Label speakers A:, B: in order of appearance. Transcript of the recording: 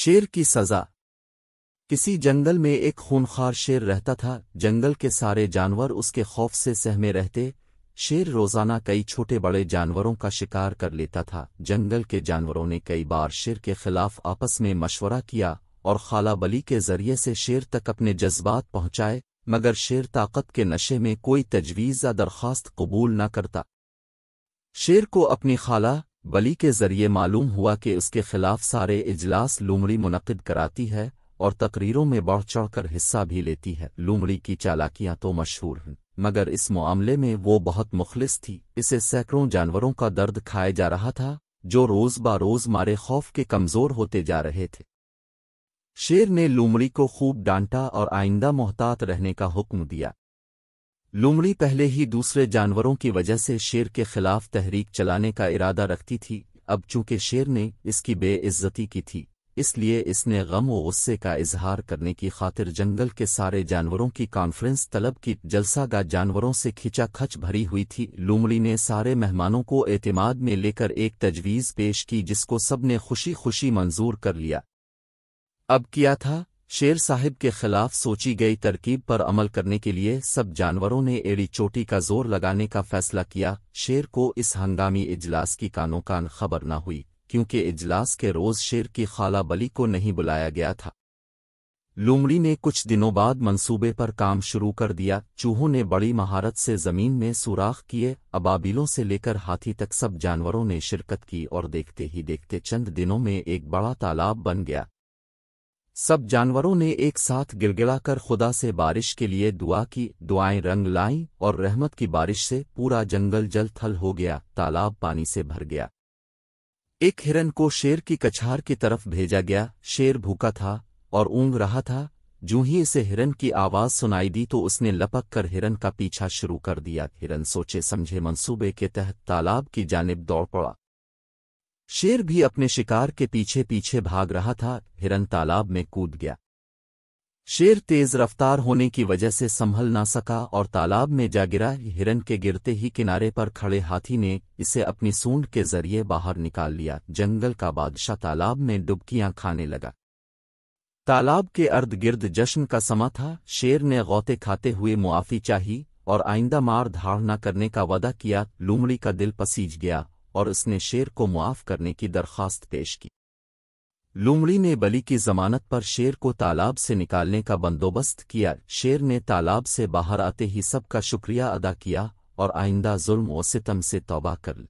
A: شیر کی سزا۔ کسی جنگل میں ایک خونخوار شیر رہتا تھا۔ جنگل کے سارے جانور اس کے خوف سے سہمے رہتے۔ شیر روزانہ کئی چھوٹے بڑے جانوروں کا شکار کر لیتا تھا۔ جنگل کے جانوروں نے کئی بار شیر کے خلاف آپس میں مشورہ کیا اور خالہ بلی کے ذریعے سے شیر تک اپنے جذبات پہنچائے، مگر شیر طاقت کے نشے میں کوئی تجویز یا درخواست قبول نہ کرتا۔ شیر کو اپنی خالہ بلی کے ذریعے معلوم ہوا کہ اس کے خلاف سارے اجلاس لومڑی منعقد کراتی ہے اور تقریروں میں بڑھ چڑھ کر حصہ بھی لیتی ہے۔ لومڑی کی چالاکیاں تو مشہور ہیں، مگر اس معاملے میں وہ بہت مخلص تھی۔ اسے سینکڑوں جانوروں کا درد کھائے جا رہا تھا، جو روز بروز مارے خوف کے کمزور ہوتے جا رہے تھے۔ شیر نے لومڑی کو خوب ڈانٹا اور آئندہ محتاط رہنے کا حکم دیا۔ لومڑی پہلے ہی دوسرے جانوروں کی وجہ سے شیر کے خلاف تحریک چلانے کا ارادہ رکھتی تھی۔ اب چونکہ شیر نے اس کی بے عزتی کی تھی، اس لیے اس نے غم و غصے کا اظہار کرنے کی خاطر جنگل کے سارے جانوروں کی کانفرنس طلب کی۔ جلسہ گاہ جانوروں سے کھچا کھچ بھری ہوئی تھی۔ لومڑی نے سارے مہمانوں کو اعتماد میں لے کر ایک تجویز پیش کی، جس کو سب نے خوشی خوشی منظور کر لیا۔ اب کیا تھا؟ شیر صاحب کے خلاف سوچی گئی ترکیب پر عمل کرنے کے لیے سب جانوروں نے ایڑی چوٹی کا زور لگانے کا فیصلہ کیا۔ شیر کو اس ہنگامی اجلاس کی کانوں کان خبر نہ ہوئی، کیونکہ اجلاس کے روز شیر کی خالہ بلی کو نہیں بلایا گیا تھا۔ لومڑی نے کچھ دنوں بعد منصوبے پر کام شروع کر دیا۔ چوہوں نے بڑی مہارت سے زمین میں سوراخ کیے، ابابیلوں سے لے کر ہاتھی تک سب جانوروں نے شرکت کی، اور دیکھتے ہی دیکھتے چند دنوں میں ایک بڑا تالاب بن گیا۔ سب جانوروں نے ایک ساتھ گڑ گڑا کر خدا سے بارش کے لیے دعا کی۔ دعائیں رنگ لائیں اور رحمت کی بارش سے پورا جنگل جل تھل ہو گیا۔ تالاب پانی سے بھر گیا۔ ایک ہرن کو شیر کی کچھار کی طرف بھیجا گیا۔ شیر بھوکا تھا اور اونگ رہا تھا۔ جوں ہی اسے ہرن کی آواز سنائی دی تو اس نے لپک کر ہرن کا پیچھا شروع کر دیا۔ ہرن سوچے سمجھے منصوبے کے تحت تالاب کی جانب دوڑ پڑا۔ شیر بھی اپنے شکار کے پیچھے پیچھے بھاگ رہا تھا۔ ہرن تالاب میں کود گیا۔ شیر تیز رفتار ہونے کی وجہ سے سنبھل نہ سکا اور تالاب میں جا گرا۔ ہرن کے گرتے ہی کنارے پر کھڑے ہاتھی نے اسے اپنی سونڈ کے ذریعے باہر نکال لیا۔ جنگل کا بادشاہ تالاب میں ڈبکیاں کھانے لگا۔ تالاب کے ارد گرد جشن کا سما تھا۔ شیر نے غوطے کھاتے ہوئے معافی چاہی اور آئندہ مار دھاڑ نہ کرنے کا وعدہ کیا۔ لومڑی کا دل پسیج گیا اور اس نے شیر کو معاف کرنے کی درخواست پیش کی۔ لومڑی نے بلی کی ضمانت پر شیر کو تالاب سے نکالنے کا بندوبست کیا۔ شیر نے تالاب سے باہر آتے ہی سب کا شکریہ ادا کیا اور آئندہ ظلم و ستم سے توبہ کر لی۔